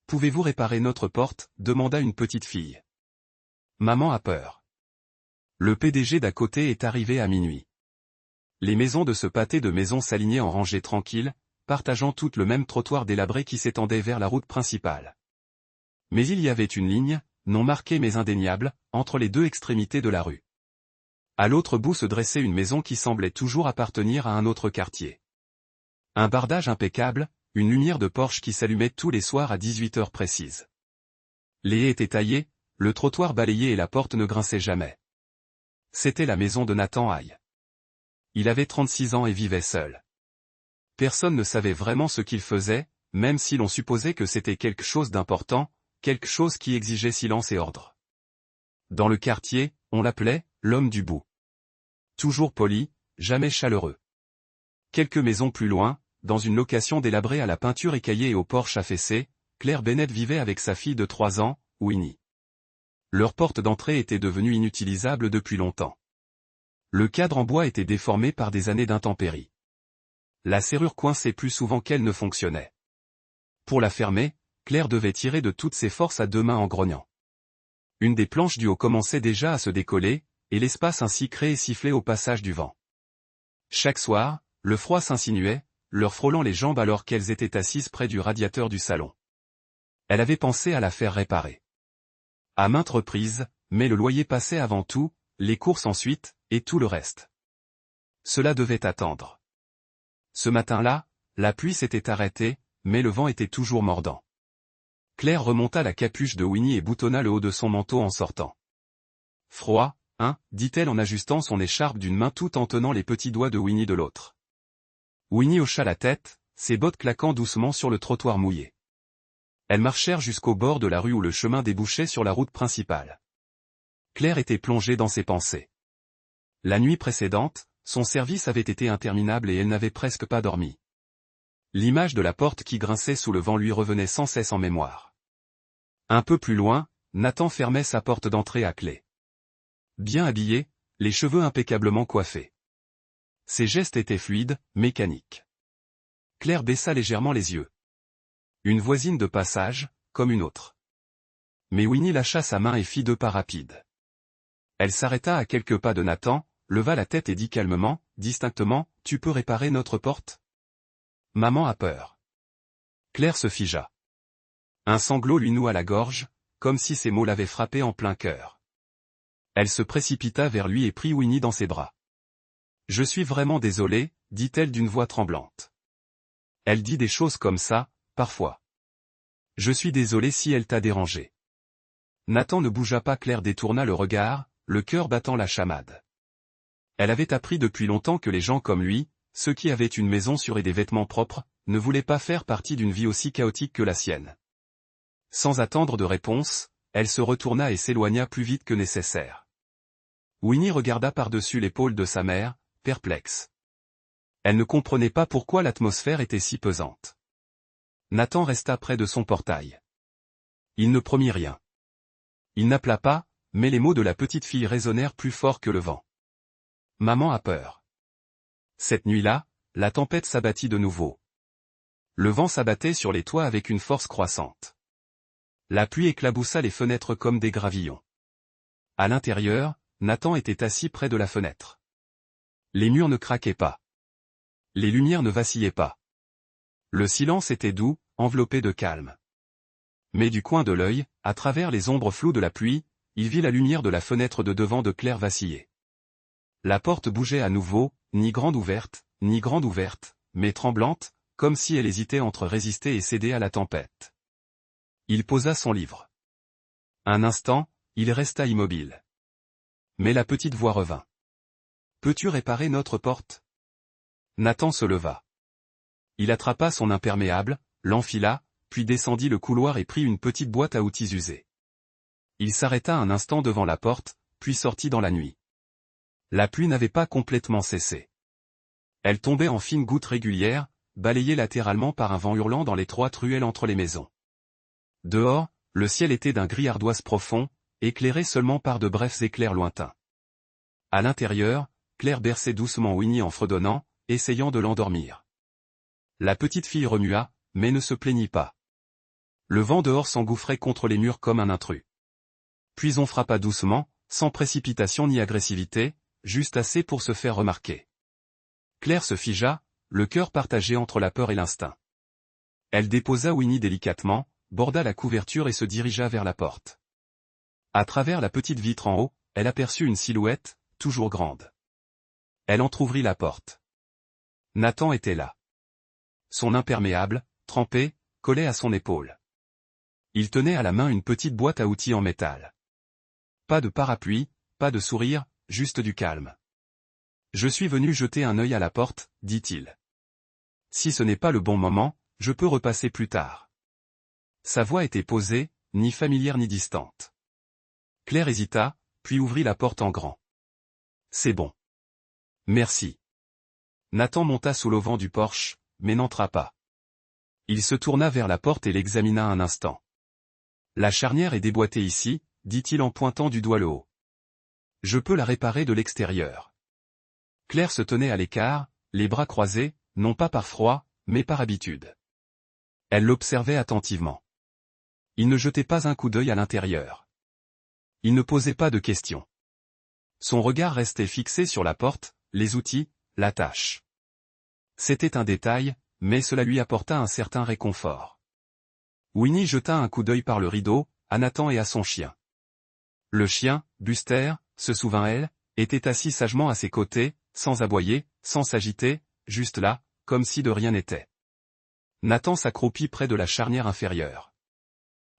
Pouvez-vous réparer notre porte ?» demanda une petite fille. Maman a peur. Le PDG d'à côté est arrivé à minuit. Les maisons de ce pâté de maisons s'alignaient en rangées tranquilles, partageant toutes le même trottoir délabré qui s'étendait vers la route principale. Mais il y avait une ligne, non marquée mais indéniable, entre les deux extrémités de la rue. À l'autre bout se dressait une maison qui semblait toujours appartenir à un autre quartier. Un bardage impeccable, une lumière de Porsche qui s'allumait tous les soirs à 18h précises. Les haies étaient taillées, le trottoir balayé et la porte ne grinçaient jamais. C'était la maison de Nathan Haye. Il avait 36 ans et vivait seul. Personne ne savait vraiment ce qu'il faisait, même si l'on supposait que c'était quelque chose d'important, quelque chose qui exigeait silence et ordre. Dans le quartier, on l'appelait « l'homme du bout ». Toujours poli, jamais chaleureux. Quelques maisons plus loin, dans une location délabrée à la peinture écaillée et au porche affaissé, Claire Bennett vivait avec sa fille de 3 ans, Winnie. Leur porte d'entrée était devenue inutilisable depuis longtemps. Le cadre en bois était déformé par des années d'intempéries. La serrure coinçait plus souvent qu'elle ne fonctionnait. Pour la fermer, Claire devait tirer de toutes ses forces à 2 mains en grognant. Une des planches du haut commençait déjà à se décoller, et l'espace ainsi créé sifflait au passage du vent. Chaque soir, le froid s'insinuait, leur frôlant les jambes alors qu'elles étaient assises près du radiateur du salon. Elle avait pensé à la faire réparer. À maintes reprises, mais le loyer passait avant tout, les courses ensuite, et tout le reste. Cela devait attendre. Ce matin-là, la pluie s'était arrêtée, mais le vent était toujours mordant. Claire remonta la capuche de Winnie et boutonna le haut de son manteau en sortant. « Froid, hein » dit-elle en ajustant son écharpe d'une main tout en tenant les petits doigts de Winnie de l'autre. Winnie hocha la tête, ses bottes claquant doucement sur le trottoir mouillé. Elles marchèrent jusqu'au bord de la rue où le chemin débouchait sur la route principale. Claire était plongée dans ses pensées. La nuit précédente, son service avait été interminable et elle n'avait presque pas dormi. L'image de la porte qui grinçait sous le vent lui revenait sans cesse en mémoire. Un peu plus loin, Nathan fermait sa porte d'entrée à clé. Bien habillé, les cheveux impeccablement coiffés. Ses gestes étaient fluides, mécaniques. Claire baissa légèrement les yeux. Une voisine de passage, comme une autre. Mais Winnie lâcha sa main et fit 2 pas rapides. Elle s'arrêta à quelques pas de Nathan, leva la tête et dit calmement, distinctement, « Tu peux réparer notre porte ?» Maman a peur. Claire se figea. Un sanglot lui noua la gorge, comme si ces mots l'avaient frappée en plein cœur. Elle se précipita vers lui et prit Winnie dans ses bras. « Je suis vraiment désolée, » dit-elle d'une voix tremblante. Elle dit des choses comme ça, parfois. Je suis désolée si elle t'a dérangé. Nathan ne bougea pas. Claire détourna le regard, le cœur battant la chamade. Elle avait appris depuis longtemps que les gens comme lui, ceux qui avaient une maison sûre et des vêtements propres, ne voulaient pas faire partie d'une vie aussi chaotique que la sienne. Sans attendre de réponse, elle se retourna et s'éloigna plus vite que nécessaire. Winnie regarda par-dessus l'épaule de sa mère, perplexe. Elle ne comprenait pas pourquoi l'atmosphère était si pesante. Nathan resta près de son portail. Il ne promit rien. Il n'appela pas, mais les mots de la petite fille résonnèrent plus fort que le vent. Maman a peur. Cette nuit-là, la tempête s'abattit de nouveau. Le vent s'abattait sur les toits avec une force croissante. La pluie éclaboussa les fenêtres comme des gravillons. À l'intérieur, Nathan était assis près de la fenêtre. Les murs ne craquaient pas. Les lumières ne vacillaient pas. Le silence était doux, enveloppé de calme. Mais du coin de l'œil, à travers les ombres floues de la pluie, il vit la lumière de la fenêtre de devant de Claire vaciller. La porte bougeait à nouveau, ni grande ouverte, mais tremblante, comme si elle hésitait entre résister et céder à la tempête. Il posa son livre. Un instant, il resta immobile. Mais la petite voix revint. « Peux-tu réparer notre porte ?» Nathan se leva. Il attrapa son imperméable, l'enfila, puis descendit le couloir et prit une petite boîte à outils usée. Il s'arrêta un instant devant la porte, puis sortit dans la nuit. La pluie n'avait pas complètement cessé. Elle tombait en fines gouttes régulières, balayée latéralement par un vent hurlant dans l'étroite ruelle entre les maisons. Dehors, le ciel était d'un gris ardoise profond, éclairé seulement par de brefs éclairs lointains. À l'intérieur, Claire berçait doucement Winnie en fredonnant, essayant de l'endormir. La petite fille remua, mais ne se plaignit pas. Le vent dehors s'engouffrait contre les murs comme un intrus. Puis on frappa doucement, sans précipitation ni agressivité, juste assez pour se faire remarquer. Claire se figea, le cœur partagé entre la peur et l'instinct. Elle déposa Winnie délicatement, borda la couverture et se dirigea vers la porte. À travers la petite vitre en haut, elle aperçut une silhouette, toujours grande. Elle entr'ouvrit la porte. Nathan était là. Son imperméable, trempé, collait à son épaule. Il tenait à la main une petite boîte à outils en métal. Pas de parapluie, pas de sourire, juste du calme. « Je suis venu jeter un œil à la porte, dit-il. Si ce n'est pas le bon moment, je peux repasser plus tard. » Sa voix était posée, ni familière ni distante. Claire hésita, puis ouvrit la porte en grand. « C'est bon. Merci. » Nathan monta sous l'auvent du porche, mais n'entra pas. Il se tourna vers la porte et l'examina un instant. « La charnière est déboîtée ici, dit-il en pointant du doigt le haut. Je peux la réparer de l'extérieur. » Claire se tenait à l'écart, les bras croisés, non pas par froid, mais par habitude. Elle l'observait attentivement. Il ne jetait pas un coup d'œil à l'intérieur. Il ne posait pas de questions. Son regard restait fixé sur la porte, les outils, la tâche. C'était un détail, mais cela lui apporta un certain réconfort. Winnie jeta un coup d'œil par le rideau, à Nathan et à son chien. Le chien, Buster, se souvint-elle, était assis sagement à ses côtés, sans aboyer, sans s'agiter, juste là, comme si de rien n'était. Nathan s'accroupit près de la charnière inférieure.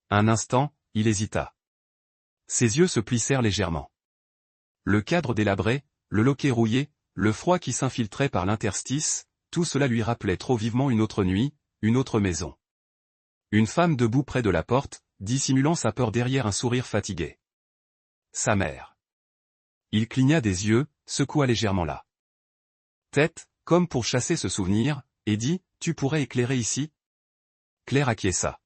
Un instant, il hésita. Ses yeux se plissèrent légèrement. Le cadre délabré, le loquet rouillé, le froid qui s'infiltrait par l'interstice, tout cela lui rappelait trop vivement une autre nuit, une autre maison. Une femme debout près de la porte, dissimulant sa peur derrière un sourire fatigué. Sa mère. Il cligna des yeux, secoua légèrement la tête, comme pour chasser ce souvenir, et dit, « Tu pourrais éclairer ici ?» Claire acquiesça.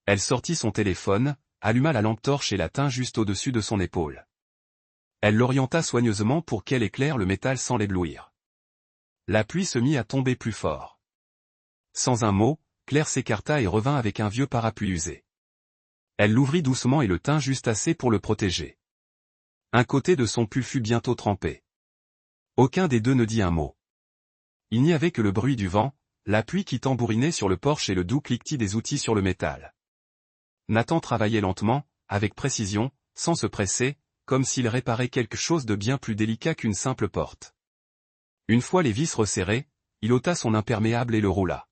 Elle sortit son téléphone, alluma la lampe torche et la tint juste au-dessus de son épaule. Elle l'orienta soigneusement pour qu'elle éclaire le métal sans l'éblouir. La pluie se mit à tomber plus fort. Sans un mot, Claire s'écarta et revint avec un vieux parapluie usé. Elle l'ouvrit doucement et le tint juste assez pour le protéger. Un côté de son pull fut bientôt trempé. Aucun des deux ne dit un mot. Il n'y avait que le bruit du vent, la pluie qui tambourinait sur le porche et le doux cliquetis des outils sur le métal. Nathan travaillait lentement, avec précision, sans se presser, comme s'il réparait quelque chose de bien plus délicat qu'une simple porte. Une fois les vis resserrées, il ôta son imperméable et le roula.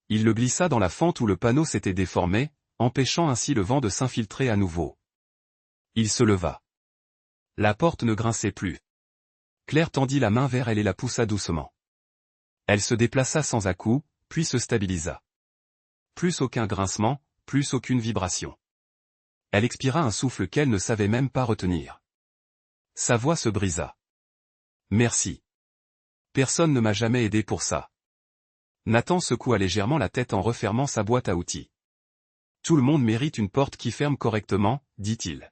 Il le glissa dans la fente où le panneau s'était déformé, empêchant ainsi le vent de s'infiltrer à nouveau. Il se leva. La porte ne grinçait plus. Claire tendit la main vers elle et la poussa doucement. Elle se déplaça sans à-coups, puis se stabilisa. Plus aucun grincement, plus aucune vibration. Elle expira un souffle qu'elle ne savait même pas retenir. Sa voix se brisa. « Merci. Personne ne m'a jamais aidé pour ça. » Nathan secoua légèrement la tête en refermant sa boîte à outils. « Tout le monde mérite une porte qui ferme correctement, dit-il.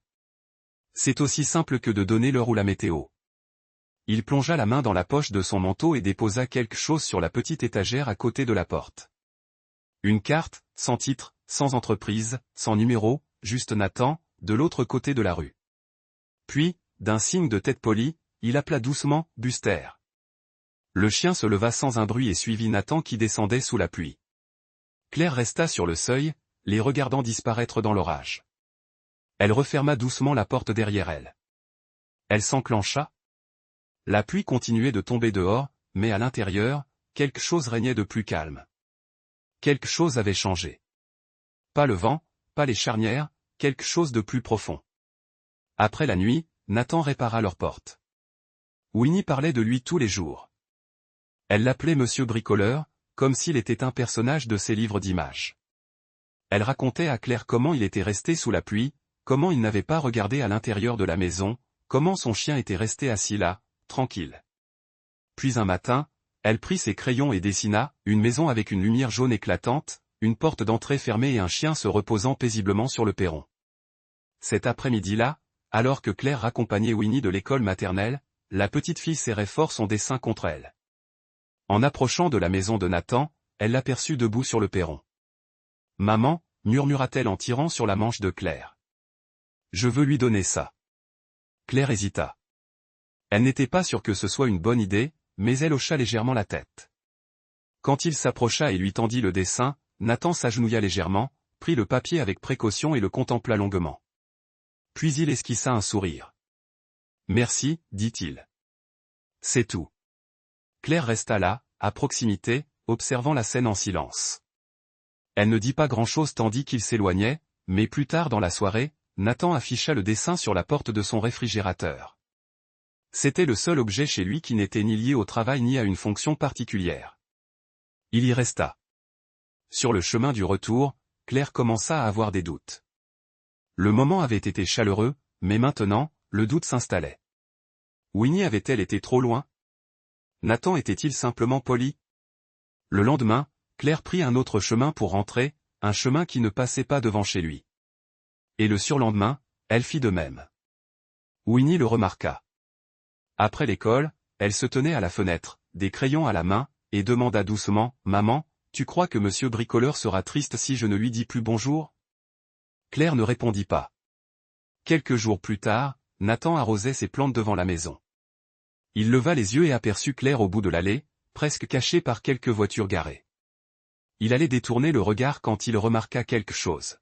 C'est aussi simple que de donner l'heure ou la météo. » Il plongea la main dans la poche de son manteau et déposa quelque chose sur la petite étagère à côté de la porte. Une carte, sans titre, sans entreprise, sans numéro, juste Nathan, de l'autre côté de la rue. Puis, d'un signe de tête polie, il appela doucement « Buster ». Le chien se leva sans un bruit et suivit Nathan qui descendait sous la pluie. Claire resta sur le seuil, les regardant disparaître dans l'orage. Elle referma doucement la porte derrière elle. Elle s'enclencha. La pluie continuait de tomber dehors, mais à l'intérieur, quelque chose régnait de plus calme. Quelque chose avait changé. Pas le vent, pas les charnières, quelque chose de plus profond. Après la nuit, Nathan répara leur porte. Winnie parlait de lui tous les jours. Elle l'appelait Monsieur Bricoleur, comme s'il était un personnage de ses livres d'images. Elle racontait à Claire comment il était resté sous la pluie, comment il n'avait pas regardé à l'intérieur de la maison, comment son chien était resté assis là, tranquille. Puis un matin, elle prit ses crayons et dessina une maison avec une lumière jaune éclatante, une porte d'entrée fermée et un chien se reposant paisiblement sur le perron. Cet après-midi-là, alors que Claire raccompagnait Winnie de l'école maternelle, la petite fille serrait fort son dessin contre elle. En approchant de la maison de Nathan, elle l'aperçut debout sur le perron. « Maman, murmura-t-elle en tirant sur la manche de Claire. Je veux lui donner ça. Claire hésita. Elle n'était pas sûre que ce soit une bonne idée, mais elle hocha légèrement la tête. Quand il s'approcha et lui tendit le dessin, Nathan s'agenouilla légèrement, prit le papier avec précaution et le contempla longuement. Puis il esquissa un sourire. Merci, dit-il. C'est tout. Claire resta là, à proximité, observant la scène en silence. Elle ne dit pas grand-chose tandis qu'il s'éloignait, mais plus tard dans la soirée, Nathan afficha le dessin sur la porte de son réfrigérateur. C'était le seul objet chez lui qui n'était ni lié au travail ni à une fonction particulière. Il y resta. Sur le chemin du retour, Claire commença à avoir des doutes. Le moment avait été chaleureux, mais maintenant, le doute s'installait. Winnie avait-elle été trop loin? Nathan était-il simplement poli? Le lendemain, Claire prit un autre chemin pour rentrer, un chemin qui ne passait pas devant chez lui. Et le surlendemain, elle fit de même. Winnie le remarqua. Après l'école, elle se tenait à la fenêtre, des crayons à la main, et demanda doucement, « Maman, tu crois que Monsieur Bricoleur sera triste si je ne lui dis plus bonjour ?» Claire ne répondit pas. Quelques jours plus tard, Nathan arrosait ses plantes devant la maison. Il leva les yeux et aperçut Claire au bout de l'allée, presque cachée par quelques voitures garées. Il allait détourner le regard quand il remarqua quelque chose.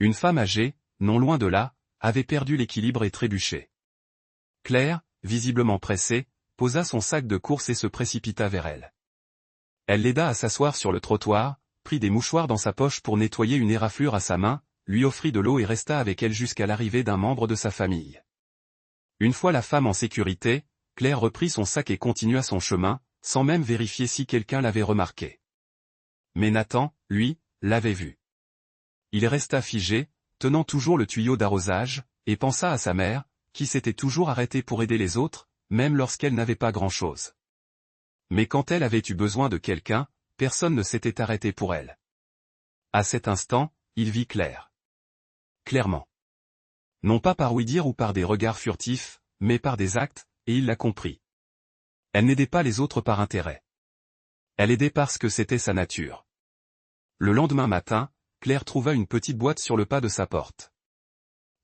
Une femme âgée, non loin de là, avait perdu l'équilibre et trébuché. Claire, visiblement pressée, posa son sac de course et se précipita vers elle. Elle l'aida à s'asseoir sur le trottoir, prit des mouchoirs dans sa poche pour nettoyer une éraflure à sa main, lui offrit de l'eau et resta avec elle jusqu'à l'arrivée d'un membre de sa famille. Une fois la femme en sécurité, Claire reprit son sac et continua son chemin, sans même vérifier si quelqu'un l'avait remarqué. Mais Nathan, lui, l'avait vue. Il resta figé, tenant toujours le tuyau d'arrosage, et pensa à sa mère, qui s'était toujours arrêtée pour aider les autres, même lorsqu'elle n'avait pas grand-chose. Mais quand elle avait eu besoin de quelqu'un, personne ne s'était arrêté pour elle. À cet instant, il vit Claire. Clairement. Non pas par ouï-dire ou par des regards furtifs, mais par des actes, et il l'a compris. Elle n'aidait pas les autres par intérêt. Elle aidait parce que c'était sa nature. Le lendemain matin, Claire trouva une petite boîte sur le pas de sa porte.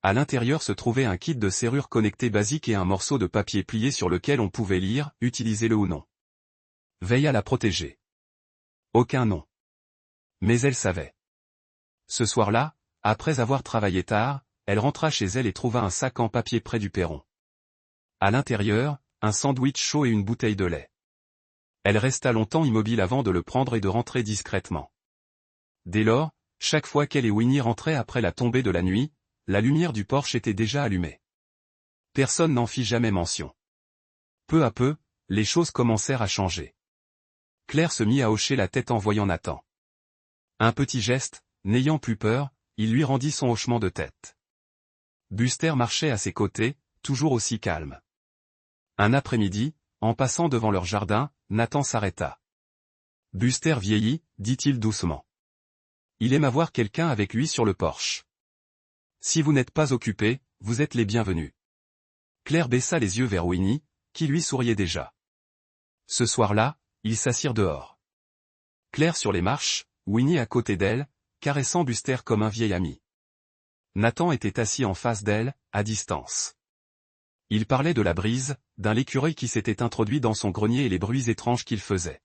À l'intérieur se trouvait un kit de serrure connectée basique et un morceau de papier plié sur lequel on pouvait lire « Utilisez-le ou non ». Veille à la protéger. Aucun nom. Mais elle savait. Ce soir-là, après avoir travaillé tard, elle rentra chez elle et trouva un sac en papier près du perron. À l'intérieur, un sandwich chaud et une bouteille de lait. Elle resta longtemps immobile avant de le prendre et de rentrer discrètement. Dès lors, chaque fois qu'elle et Winnie rentraient après la tombée de la nuit, la lumière du porche était déjà allumée. Personne n'en fit jamais mention. Peu à peu, les choses commencèrent à changer. Claire se mit à hocher la tête en voyant Nathan. Un petit geste, n'ayant plus peur, il lui rendit son hochement de tête. Buster marchait à ses côtés, toujours aussi calme. Un après-midi, en passant devant leur jardin, Nathan s'arrêta. « Buster vieillit, dit-il doucement. Il aime avoir quelqu'un avec lui sur le porche. Si vous n'êtes pas occupé, vous êtes les bienvenus. » Claire baissa les yeux vers Winnie, qui lui souriait déjà. Ce soir-là, ils s'assirent dehors. Claire sur les marches, Winnie à côté d'elle, caressant Buster comme un vieil ami. Nathan était assis en face d'elle, à distance. Il parlait de la brise, d'un l'écureuil qui s'était introduit dans son grenier et les bruits étranges qu'il faisait.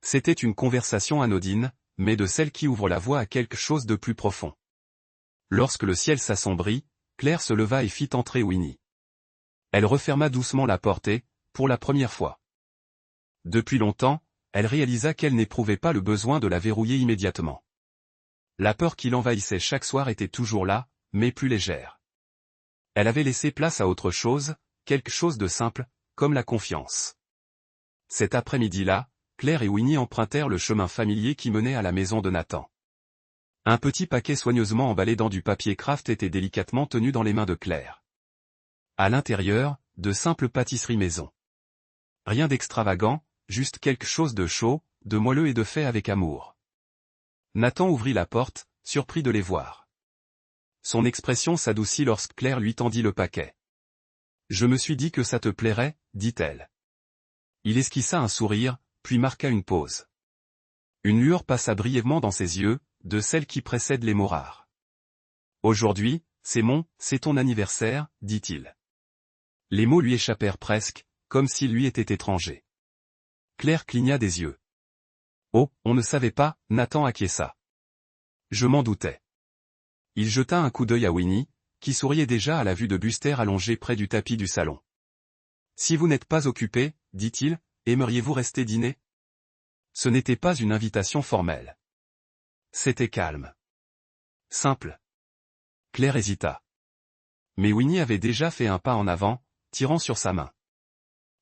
C'était une conversation anodine, mais de celle qui ouvre la voie à quelque chose de plus profond. Lorsque le ciel s'assombrit, Claire se leva et fit entrer Winnie. Elle referma doucement la porte et, pour la première fois. Depuis longtemps, elle réalisa qu'elle n'éprouvait pas le besoin de la verrouiller immédiatement. La peur qui l'envahissait chaque soir était toujours là, mais plus légère. Elle avait laissé place à autre chose, quelque chose de simple, comme la confiance. Cet après-midi-là, Claire et Winnie empruntèrent le chemin familier qui menait à la maison de Nathan. Un petit paquet soigneusement emballé dans du papier craft était délicatement tenu dans les mains de Claire. À l'intérieur, de simples pâtisseries maison. Rien d'extravagant, juste quelque chose de chaud, de moelleux et de fait avec amour. Nathan ouvrit la porte, surpris de les voir. Son expression s'adoucit lorsque Claire lui tendit le paquet. « Je me suis dit que ça te plairait, » dit-elle. Il esquissa un sourire, puis marqua une pause. Une lueur passa brièvement dans ses yeux, de celle qui précède les mots rares. Aujourd'hui, c'est ton anniversaire, dit-il. Les mots lui échappèrent presque, comme s'ils lui étaient étrangers. Claire cligna des yeux. Oh, on ne savait pas, Nathan acquiesça. Je m'en doutais. Il jeta un coup d'œil à Winnie, qui souriait déjà à la vue de Buster allongé près du tapis du salon. Si vous n'êtes pas occupé, dit-il, aimeriez-vous rester dîner? Ce n'était pas une invitation formelle. C'était calme. Simple. Claire hésita. Mais Winnie avait déjà fait un pas en avant, tirant sur sa main.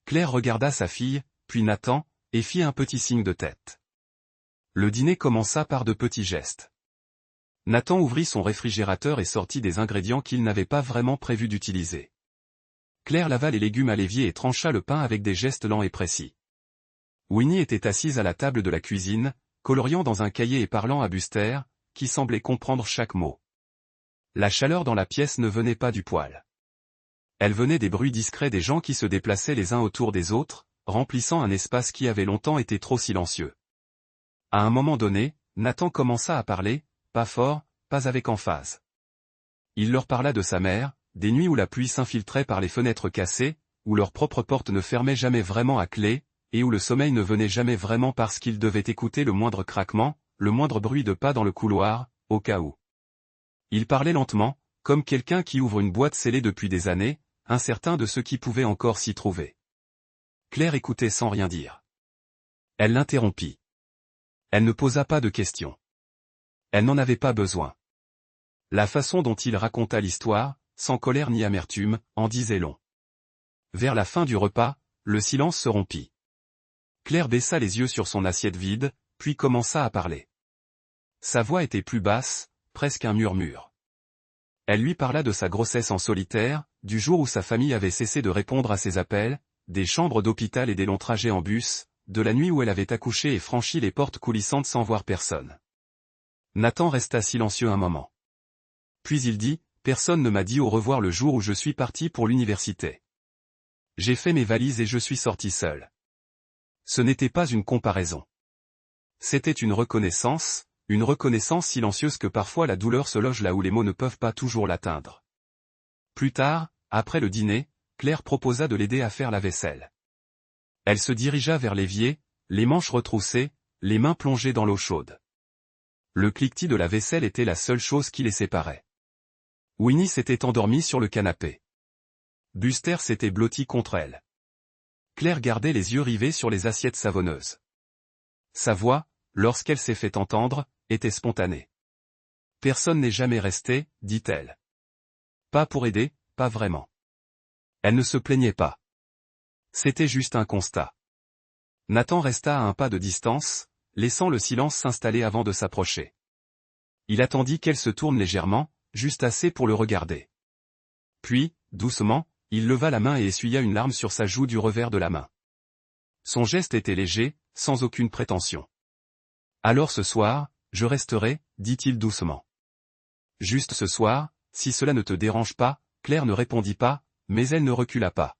Claire regarda sa fille, puis Nathan, et fit un petit signe de tête. Le dîner commença par de petits gestes. Nathan ouvrit son réfrigérateur et sortit des ingrédients qu'il n'avait pas vraiment prévu d'utiliser. Claire lava les légumes à l'évier et trancha le pain avec des gestes lents et précis. Winnie était assise à la table de la cuisine, coloriant dans un cahier et parlant à Buster, qui semblait comprendre chaque mot. La chaleur dans la pièce ne venait pas du poêle. Elle venait des bruits discrets des gens qui se déplaçaient les uns autour des autres, remplissant un espace qui avait longtemps été trop silencieux. À un moment donné, Nathan commença à parler, pas fort, pas avec emphase. Il leur parla de sa mère, des nuits où la pluie s'infiltrait par les fenêtres cassées, où leur propre porte ne fermait jamais vraiment à clé, et où le sommeil ne venait jamais vraiment parce qu'ils devaient écouter le moindre craquement, le moindre bruit de pas dans le couloir, au cas où. Il parlait lentement, comme quelqu'un qui ouvre une boîte scellée depuis des années, incertain de ce qui pouvait encore s'y trouver. Claire écoutait sans rien dire. Elle l'interrompit. Elle ne posa pas de questions. Elle n'en avait pas besoin. La façon dont il raconta l'histoire, sans colère ni amertume, en disait long. Vers la fin du repas, le silence se rompit. Claire baissa les yeux sur son assiette vide, puis commença à parler. Sa voix était plus basse, presque un murmure. Elle lui parla de sa grossesse en solitaire, du jour où sa famille avait cessé de répondre à ses appels, des chambres d'hôpital et des longs trajets en bus, de la nuit où elle avait accouché et franchi les portes coulissantes sans voir personne. Nathan resta silencieux un moment. Puis il dit, « Personne ne m'a dit au revoir le jour où je suis parti pour l'université. J'ai fait mes valises et je suis sorti seul. » Ce n'était pas une comparaison. C'était une reconnaissance silencieuse que parfois la douleur se loge là où les mots ne peuvent pas toujours l'atteindre. Plus tard, après le dîner, Claire proposa de l'aider à faire la vaisselle. Elle se dirigea vers l'évier, les manches retroussées, les mains plongées dans l'eau chaude. Le cliquetis de la vaisselle était la seule chose qui les séparait. Winnie s'était endormie sur le canapé. Buster s'était blotti contre elle. Claire gardait les yeux rivés sur les assiettes savonneuses. Sa voix, lorsqu'elle s'est fait entendre, était spontanée. « Personne n'est jamais resté, dit-elle. Pas pour aider, pas vraiment. » Elle ne se plaignait pas. C'était juste un constat. Nathan resta à un pas de distance, laissant le silence s'installer avant de s'approcher. Il attendit qu'elle se tourne légèrement, juste assez pour le regarder. Puis, doucement, il leva la main et essuya une larme sur sa joue du revers de la main. Son geste était léger, sans aucune prétention. « Alors ce soir, je resterai, dit-il doucement. Juste ce soir, si cela ne te dérange pas, Claire ne répondit pas, mais elle ne recula pas.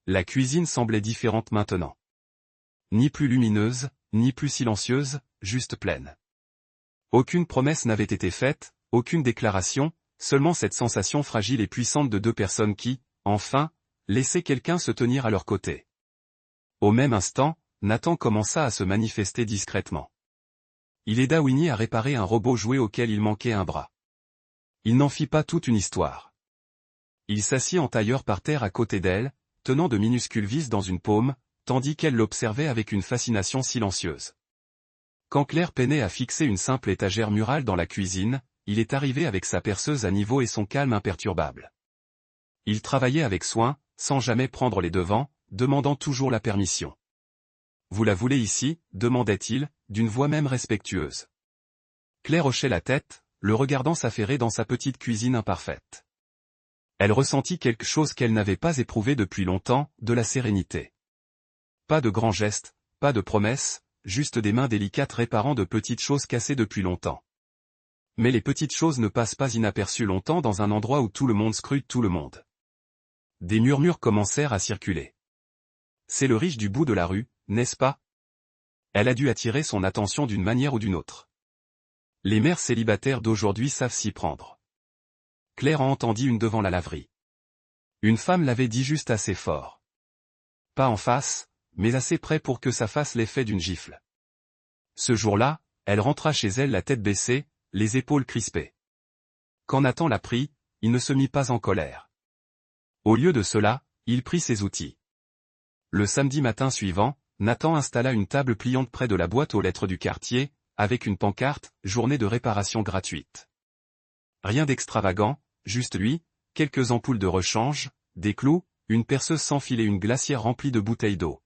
La cuisine semblait différente maintenant. Ni plus lumineuse, ni plus silencieuse, juste pleine. Aucune promesse n'avait été faite, aucune déclaration, seulement cette sensation fragile et puissante de deux personnes qui, enfin, laissaient quelqu'un se tenir à leur côté. Au même instant, Nathan commença à se manifester discrètement. Il aida Winnie à réparer un robot jouet auquel il manquait un bras. Il n'en fit pas toute une histoire. Il s'assit en tailleur par terre à côté d'elle, tenant de minuscules vis dans une paume, tandis qu'elle l'observait avec une fascination silencieuse. Quand Claire peinait à fixer une simple étagère murale dans la cuisine, il est arrivé avec sa perceuse à niveau et son calme imperturbable. Il travaillait avec soin, sans jamais prendre les devants, demandant toujours la permission. « Vous la voulez ici ?» demandait-il, d'une voix même respectueuse. Claire hochait la tête, le regardant s'affairer dans sa petite cuisine imparfaite. Elle ressentit quelque chose qu'elle n'avait pas éprouvé depuis longtemps, de la sérénité. Pas de grands gestes, pas de promesses, juste des mains délicates réparant de petites choses cassées depuis longtemps. Mais les petites choses ne passent pas inaperçues longtemps dans un endroit où tout le monde scrute tout le monde. Des murmures commencèrent à circuler. « C'est le riche du bout de la rue, n'est-ce pas ?» Elle a dû attirer son attention d'une manière ou d'une autre. Les mères célibataires d'aujourd'hui savent s'y prendre. Claire en entendit une devant la laverie. Une femme l'avait dit juste assez fort. Pas en face, mais assez près pour que ça fasse l'effet d'une gifle. Ce jour-là, elle rentra chez elle la tête baissée, les épaules crispées. Quand Nathan la prit, il ne se mit pas en colère. Au lieu de cela, il prit ses outils. Le samedi matin suivant, Nathan installa une table pliante près de la boîte aux lettres du quartier, avec une pancarte, journée de réparation gratuite. Rien d'extravagant, juste lui, quelques ampoules de rechange, des clous, une perceuse sans fil et une glacière remplie de bouteilles d'eau.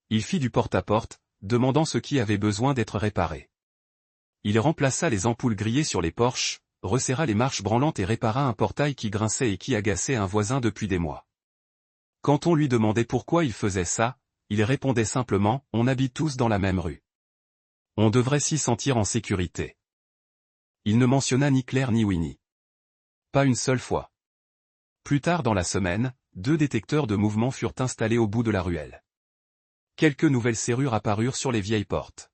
Il fit du porte-à-porte, demandant ce qui avait besoin d'être réparé. Il remplaça les ampoules grillées sur les porches, resserra les marches branlantes et répara un portail qui grinçait et qui agaçait un voisin depuis des mois. Quand on lui demandait pourquoi il faisait ça, il répondait simplement « On habite tous dans la même rue. On devrait s'y sentir en sécurité. » Il ne mentionna ni Claire ni Winnie. Pas une seule fois. Plus tard dans la semaine, 2 détecteurs de mouvement furent installés au bout de la ruelle. Quelques nouvelles serrures apparurent sur les vieilles portes.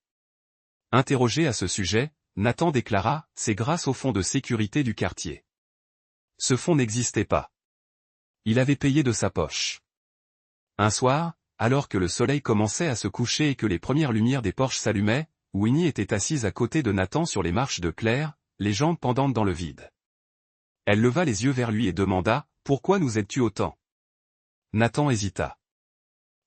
Interrogé à ce sujet, Nathan déclara « C'est grâce au fonds de sécurité du quartier. » Ce fonds n'existait pas. Il avait payé de sa poche. Un soir, alors que le soleil commençait à se coucher et que les premières lumières des porches s'allumaient, Winnie était assise à côté de Nathan sur les marches de Claire, les jambes pendantes dans le vide. Elle leva les yeux vers lui et demanda « Pourquoi nous aides-tu autant ?» Nathan hésita.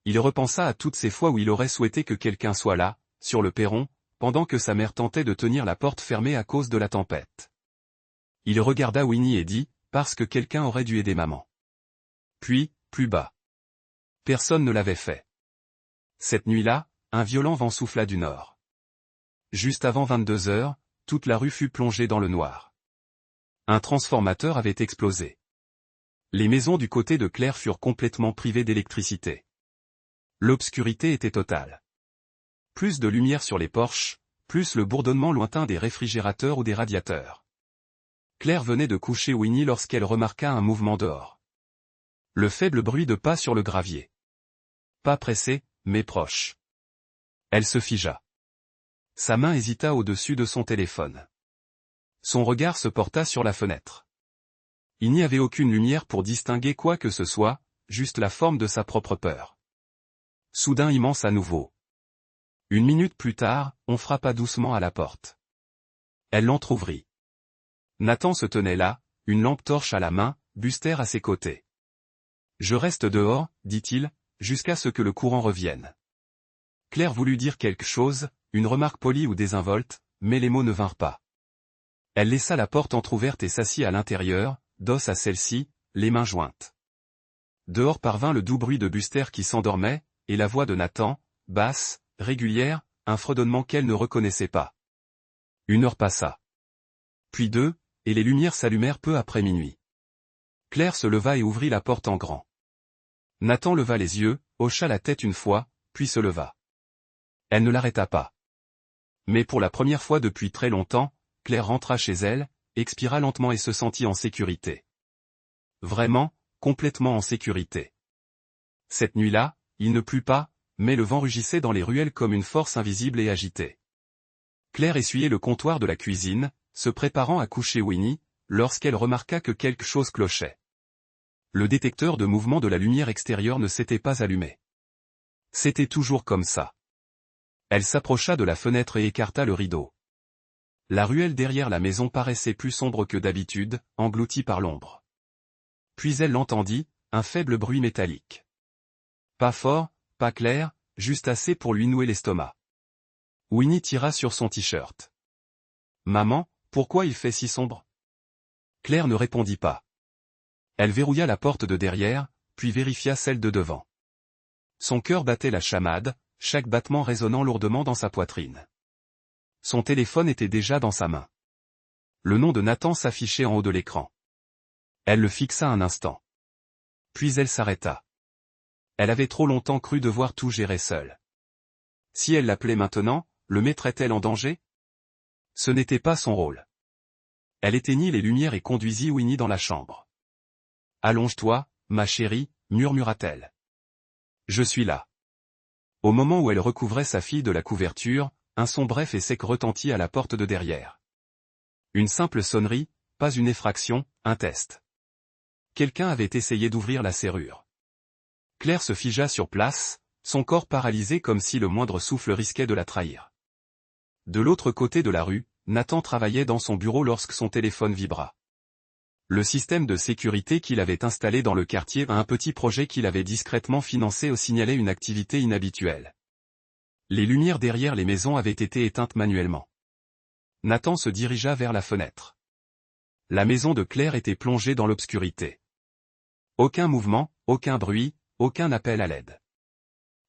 Il repensa à toutes ces fois où il aurait souhaité que quelqu'un soit là, sur le perron, pendant que sa mère tentait de tenir la porte fermée à cause de la tempête. Il regarda Winnie et dit « Parce que quelqu'un aurait dû aider maman. » Puis, plus bas. Personne ne l'avait fait. Cette nuit-là, un violent vent souffla du nord. Juste avant 22 heures, toute la rue fut plongée dans le noir. Un transformateur avait explosé. Les maisons du côté de Claire furent complètement privées d'électricité. L'obscurité était totale. Plus de lumière sur les porches, plus le bourdonnement lointain des réfrigérateurs ou des radiateurs. Claire venait de coucher Winnie lorsqu'elle remarqua un mouvement dehors. Le faible bruit de pas sur le gravier. Pas pressé, mais proche. Elle se figea. Sa main hésita au-dessus de son téléphone. Son regard se porta sur la fenêtre. Il n'y avait aucune lumière pour distinguer quoi que ce soit, juste la forme de sa propre peur. Soudain immense à nouveau. Une minute plus tard, on frappa doucement à la porte. Elle l'entr'ouvrit. Nathan se tenait là, une lampe torche à la main, Buster à ses côtés. « Je reste dehors, dit-il, jusqu'à ce que le courant revienne. » Claire voulut dire quelque chose, une remarque polie ou désinvolte, mais les mots ne vinrent pas. Elle laissa la porte entr'ouverte et s'assit à l'intérieur, dos à celle-ci, les mains jointes. Dehors parvint le doux bruit de Buster qui s'endormait, et la voix de Nathan, basse, régulière, un fredonnement qu'elle ne reconnaissait pas. 1 heure passa. Puis 2, et les lumières s'allumèrent peu après minuit. Claire se leva et ouvrit la porte en grand. Nathan leva les yeux, hocha la tête une fois, puis se leva. Elle ne l'arrêta pas. Mais pour la première fois depuis très longtemps, Claire rentra chez elle, expira lentement et se sentit en sécurité. Vraiment, complètement en sécurité. Cette nuit-là, il ne plut pas, mais le vent rugissait dans les ruelles comme une force invisible et agitée. Claire essuyait le comptoir de la cuisine, se préparant à coucher Winnie, lorsqu'elle remarqua que quelque chose clochait. Le détecteur de mouvement de la lumière extérieure ne s'était pas allumé. C'était toujours comme ça. Elle s'approcha de la fenêtre et écarta le rideau. La ruelle derrière la maison paraissait plus sombre que d'habitude, engloutie par l'ombre. Puis elle l'entendit, un faible bruit métallique. Pas fort, pas clair, juste assez pour lui nouer l'estomac. Winnie tira sur son t-shirt. « Maman, pourquoi il fait si sombre ?» Claire ne répondit pas. Elle verrouilla la porte de derrière, puis vérifia celle de devant. Son cœur battait la chamade, chaque battement résonnant lourdement dans sa poitrine. Son téléphone était déjà dans sa main. Le nom de Nathan s'affichait en haut de l'écran. Elle le fixa un instant. Puis elle s'arrêta. Elle avait trop longtemps cru devoir tout gérer seule. Si elle l'appelait maintenant, le mettrait-elle en danger? Ce n'était pas son rôle. Elle éteignit les lumières et conduisit Winnie dans la chambre. « Allonge-toi, ma chérie, murmura-t-elle. Je suis là. » Au moment où elle recouvrait sa fille de la couverture, un son bref et sec retentit à la porte de derrière. Une simple sonnerie, pas une effraction, un test. Quelqu'un avait essayé d'ouvrir la serrure. Claire se figea sur place, son corps paralysé comme si le moindre souffle risquait de la trahir. De l'autre côté de la rue, Nathan travaillait dans son bureau lorsque son téléphone vibra. Le système de sécurité qu'il avait installé dans le quartier à un petit projet qu'il avait discrètement financé signalait une activité inhabituelle. Les lumières derrière les maisons avaient été éteintes manuellement. Nathan se dirigea vers la fenêtre. La maison de Claire était plongée dans l'obscurité. Aucun mouvement, aucun bruit, aucun appel à l'aide.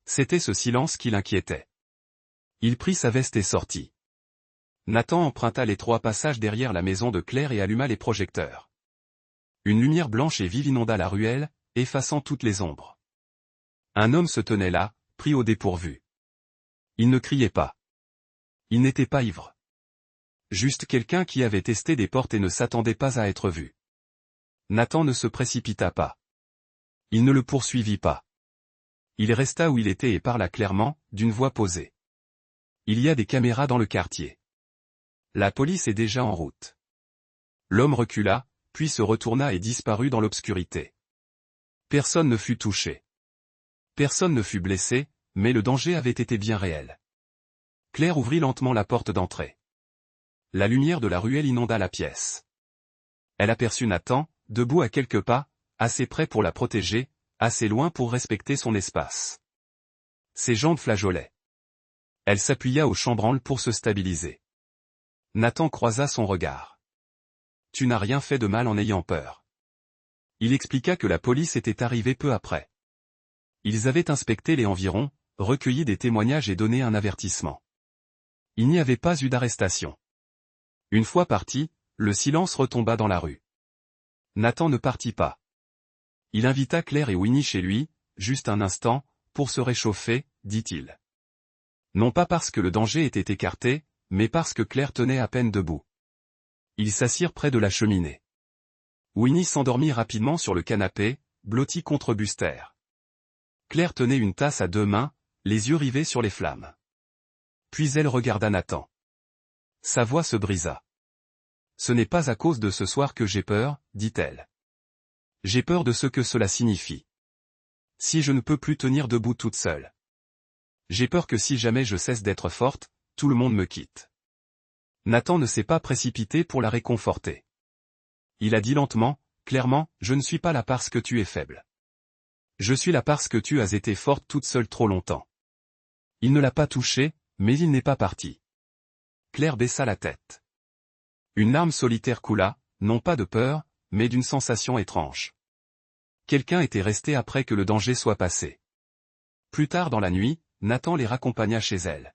C'était ce silence qui l'inquiétait. Il prit sa veste et sortit. Nathan emprunta les 3 passages derrière la maison de Claire et alluma les projecteurs. Une lumière blanche et vive inonda la ruelle, effaçant toutes les ombres. Un homme se tenait là, pris au dépourvu. Il ne criait pas. Il n'était pas ivre. Juste quelqu'un qui avait testé des portes et ne s'attendait pas à être vu. Nathan ne se précipita pas. Il ne le poursuivit pas. Il resta où il était et parla clairement, d'une voix posée. Il y a des caméras dans le quartier. La police est déjà en route. L'homme recula, puis se retourna et disparut dans l'obscurité. Personne ne fut touché. Personne ne fut blessé, mais le danger avait été bien réel. Claire ouvrit lentement la porte d'entrée. La lumière de la ruelle inonda la pièce. Elle aperçut Nathan, debout à quelques pas, assez près pour la protéger, assez loin pour respecter son espace. Ses jambes flageolaient. Elle s'appuya au chambranle pour se stabiliser. Nathan croisa son regard. « Tu n'as rien fait de mal en ayant peur. » Il expliqua que la police était arrivée peu après. Ils avaient inspecté les environs, recueilli des témoignages et donné un avertissement. Il n'y avait pas eu d'arrestation. Une fois parti, le silence retomba dans la rue. Nathan ne partit pas. Il invita Claire et Winnie chez lui, juste un instant, pour se réchauffer, dit-il. Non pas parce que le danger était écarté, mais parce que Claire tenait à peine debout. Ils s'assirent près de la cheminée. Winnie s'endormit rapidement sur le canapé, blotti contre Buster. Claire tenait une tasse à 2 mains, les yeux rivés sur les flammes. Puis elle regarda Nathan. Sa voix se brisa. « Ce n'est pas à cause de ce soir que j'ai peur, dit-elle. J'ai peur de ce que cela signifie. Si je ne peux plus tenir debout toute seule. J'ai peur que si jamais je cesse d'être forte, tout le monde me quitte. » Nathan ne s'est pas précipité pour la réconforter. Il a dit lentement, clairement, « Je ne suis pas là parce que tu es faible. Je suis là parce que tu as été forte toute seule trop longtemps. » Il ne l'a pas touchée, mais il n'est pas parti. Claire baissa la tête. Une larme solitaire coula, non pas de peur, mais d'une sensation étrange. Quelqu'un était resté après que le danger soit passé. Plus tard dans la nuit, Nathan les raccompagna chez elle.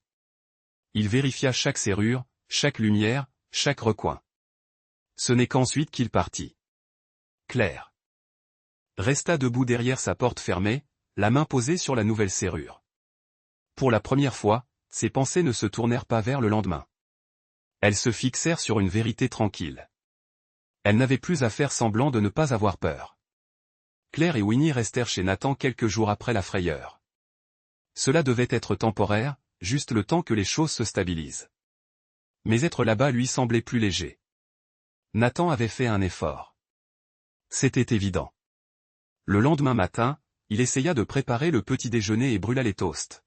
Il vérifia chaque serrure, chaque lumière, chaque recoin. Ce n'est qu'ensuite qu'il partit. Claire resta debout derrière sa porte fermée, la main posée sur la nouvelle serrure. Pour la première fois, ses pensées ne se tournèrent pas vers le lendemain. Elles se fixèrent sur une vérité tranquille. Elle n'avait plus à faire semblant de ne pas avoir peur. Claire et Winnie restèrent chez Nathan quelques jours après la frayeur. Cela devait être temporaire, juste le temps que les choses se stabilisent. Mais être là-bas lui semblait plus léger. Nathan avait fait un effort. C'était évident. Le lendemain matin, il essaya de préparer le petit déjeuner et brûla les toasts.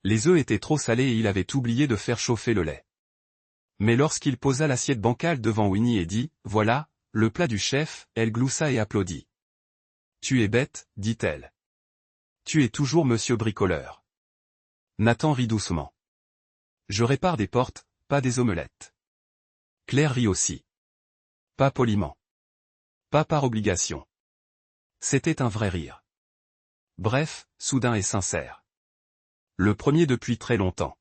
Les œufs étaient trop salés et il avait oublié de faire chauffer le lait. Mais lorsqu'il posa l'assiette bancale devant Winnie et dit « Voilà, le plat du chef », elle gloussa et applaudit. « Tu es bête, dit-elle. Tu es toujours monsieur bricoleur. » Nathan rit doucement. « Je répare des portes, pas des omelettes. » Claire rit aussi. Pas poliment. Pas par obligation. C'était un vrai rire. Bref, soudain et sincère. Le premier depuis très longtemps.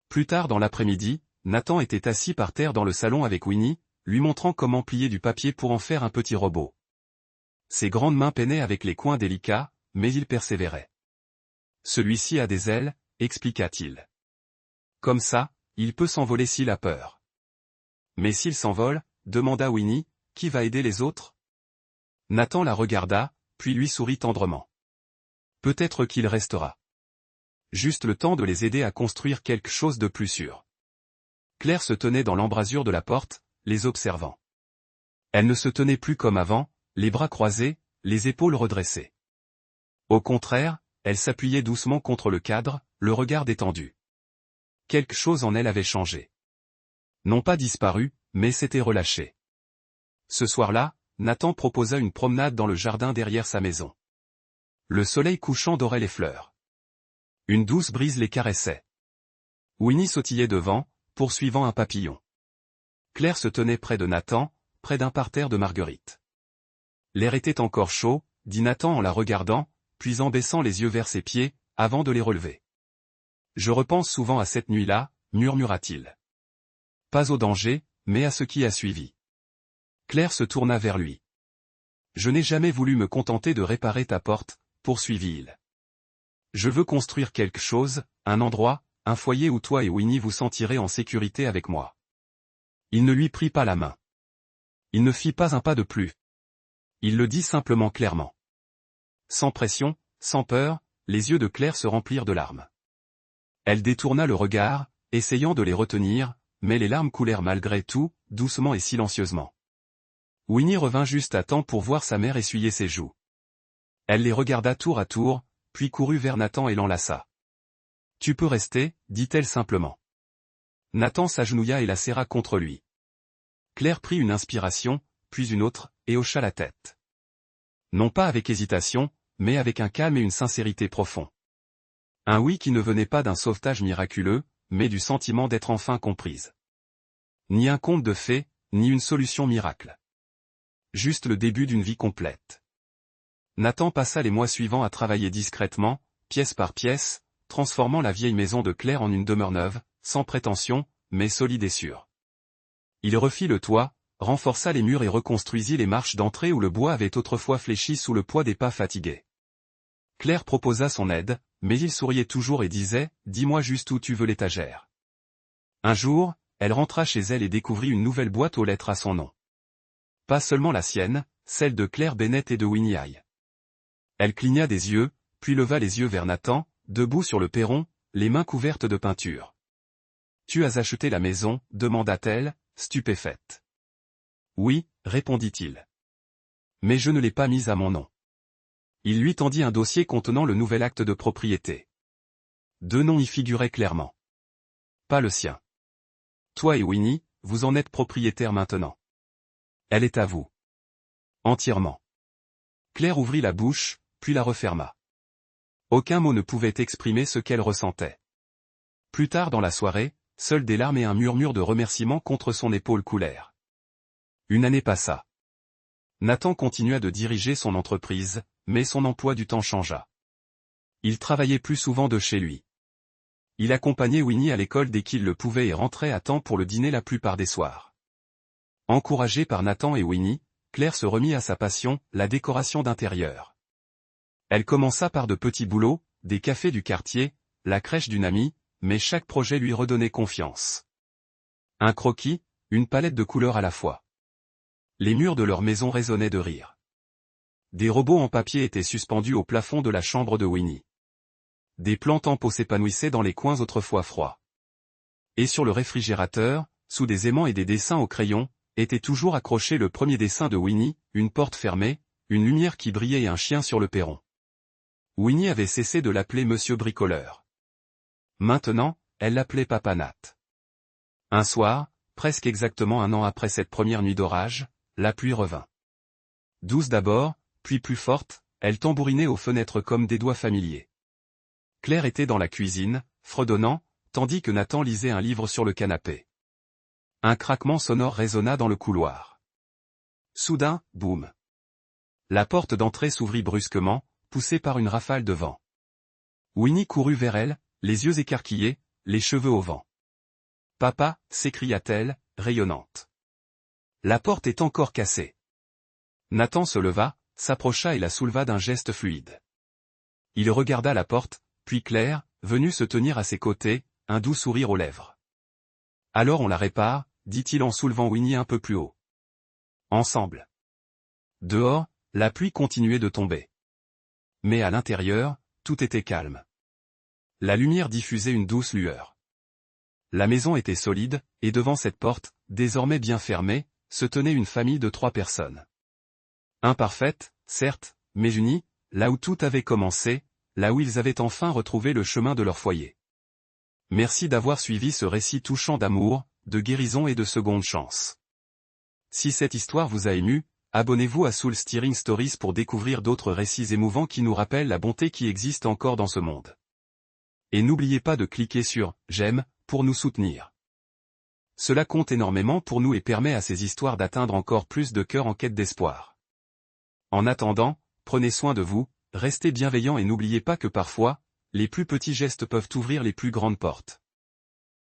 Plus tard dans l'après-midi, Nathan était assis par terre dans le salon avec Winnie, lui montrant comment plier du papier pour en faire un petit robot. Ses grandes mains peinaient avec les coins délicats, mais il persévérait. Celui-ci a des ailes, expliqua-t-il. Comme ça, il peut s'envoler s'il a peur. Mais s'il s'envole, demanda Winnie, qui va aider les autres? Nathan la regarda, puis lui sourit tendrement. Peut-être qu'il restera. Juste le temps de les aider à construire quelque chose de plus sûr. Claire se tenait dans l'embrasure de la porte, les observant. Elle ne se tenait plus comme avant, les bras croisés, les épaules redressées. Au contraire, elle s'appuyait doucement contre le cadre, le regard détendu. Quelque chose en elle avait changé. Non pas disparu, mais s'était relâché. Ce soir-là, Nathan proposa une promenade dans le jardin derrière sa maison. Le soleil couchant dorait les fleurs. Une douce brise les caressait. Winnie sautillait devant, poursuivant un papillon. Claire se tenait près de Nathan, près d'un parterre de marguerites. L'air était encore chaud, dit Nathan en la regardant, puis en baissant les yeux vers ses pieds, avant de les relever. Je repense souvent à cette nuit-là, murmura-t-il. Pas au danger, mais à ce qui a suivi. Claire se tourna vers lui. Je n'ai jamais voulu me contenter de réparer ta porte, poursuivit-il. Je veux construire quelque chose, un endroit, un foyer où toi et Winnie vous sentirez en sécurité avec moi. Il ne lui prit pas la main. Il ne fit pas un pas de plus. Il le dit simplement clairement. Sans pression, sans peur, les yeux de Claire se remplirent de larmes. Elle détourna le regard, essayant de les retenir, mais les larmes coulèrent malgré tout, doucement et silencieusement. Winnie revint juste à temps pour voir sa mère essuyer ses joues. Elle les regarda tour à tour, puis courut vers Nathan et l'enlaça. « Tu peux rester, dit-elle simplement. » Nathan s'agenouilla et la serra contre lui. Claire prit une inspiration, puis une autre, et hocha la tête. Non pas avec hésitation, mais avec un calme et une sincérité profonds. Un oui qui ne venait pas d'un sauvetage miraculeux, mais du sentiment d'être enfin comprise. Ni un conte de fées, ni une solution miracle. Juste le début d'une vie complète. Nathan passa les mois suivants à travailler discrètement, pièce par pièce, transformant la vieille maison de Claire en une demeure neuve, sans prétention, mais solide et sûre. Il refit le toit, renforça les murs et reconstruisit les marches d'entrée où le bois avait autrefois fléchi sous le poids des pas fatigués. Claire proposa son aide, mais il souriait toujours et disait « Dis-moi juste où tu veux l'étagère ». Un jour, elle rentra chez elle et découvrit une nouvelle boîte aux lettres à son nom. Pas seulement la sienne, celle de Claire Bennett et de Winnie High. Elle cligna des yeux, puis leva les yeux vers Nathan, debout sur le perron, les mains couvertes de peinture. « Tu as acheté la maison ?» demanda-t-elle, stupéfaite. « Oui » répondit-il. « Mais je ne l'ai pas mise à mon nom. » Il lui tendit un dossier contenant le nouvel acte de propriété. Deux noms y figuraient clairement. Pas le sien. Toi et Winnie, vous en êtes propriétaires maintenant. Elle est à vous. Entièrement. Claire ouvrit la bouche, puis la referma. Aucun mot ne pouvait exprimer ce qu'elle ressentait. Plus tard dans la soirée, seules des larmes et un murmure de remerciement contre son épaule coulèrent. Une année passa. Nathan continua de diriger son entreprise, mais son emploi du temps changea. Il travaillait plus souvent de chez lui. Il accompagnait Winnie à l'école dès qu'il le pouvait et rentrait à temps pour le dîner la plupart des soirs. Encouragée par Nathan et Winnie, Claire se remit à sa passion, la décoration d'intérieur. Elle commença par de petits boulots, des cafés du quartier, la crèche d'une amie, mais chaque projet lui redonnait confiance. Un croquis, une palette de couleurs à la fois. Les murs de leur maison résonnaient de rire. Des robots en papier étaient suspendus au plafond de la chambre de Winnie. Des plantes en pot s'épanouissaient dans les coins autrefois froids. Et sur le réfrigérateur, sous des aimants et des dessins au crayon, était toujours accroché le premier dessin de Winnie, une porte fermée, une lumière qui brillait et un chien sur le perron. Winnie avait cessé de l'appeler Monsieur Bricoleur. Maintenant, elle l'appelait Papa Nat. Un soir, presque exactement un an après cette première nuit d'orage, la pluie revint. Douce d'abord, puis plus forte, elle tambourinait aux fenêtres comme des doigts familiers. Claire était dans la cuisine, fredonnant, tandis que Nathan lisait un livre sur le canapé. Un craquement sonore résonna dans le couloir. Soudain, boum. La porte d'entrée s'ouvrit brusquement, poussée par une rafale de vent. Winnie courut vers elle, les yeux écarquillés, les cheveux au vent. « Papa » s'écria-t-elle, rayonnante. La porte est encore cassée. Nathan se leva, s'approcha et la souleva d'un geste fluide. Il regarda la porte, puis Claire, venue se tenir à ses côtés, un doux sourire aux lèvres. « Alors on la répare » dit-il en soulevant Winnie un peu plus haut. Ensemble. Dehors, la pluie continuait de tomber. Mais à l'intérieur, tout était calme. La lumière diffusait une douce lueur. La maison était solide, et devant cette porte, désormais bien fermée, se tenait une famille de 3 personnes. Imparfaite, certes, mais unie, là où tout avait commencé, là où ils avaient enfin retrouvé le chemin de leur foyer. Merci d'avoir suivi ce récit touchant d'amour, de guérison et de seconde chance. Si cette histoire vous a ému, abonnez-vous à Soul Stirring Stories pour découvrir d'autres récits émouvants qui nous rappellent la bonté qui existe encore dans ce monde. Et n'oubliez pas de cliquer sur « J'aime » pour nous soutenir. Cela compte énormément pour nous et permet à ces histoires d'atteindre encore plus de cœurs en quête d'espoir. En attendant, prenez soin de vous, restez bienveillants et n'oubliez pas que parfois, les plus petits gestes peuvent ouvrir les plus grandes portes.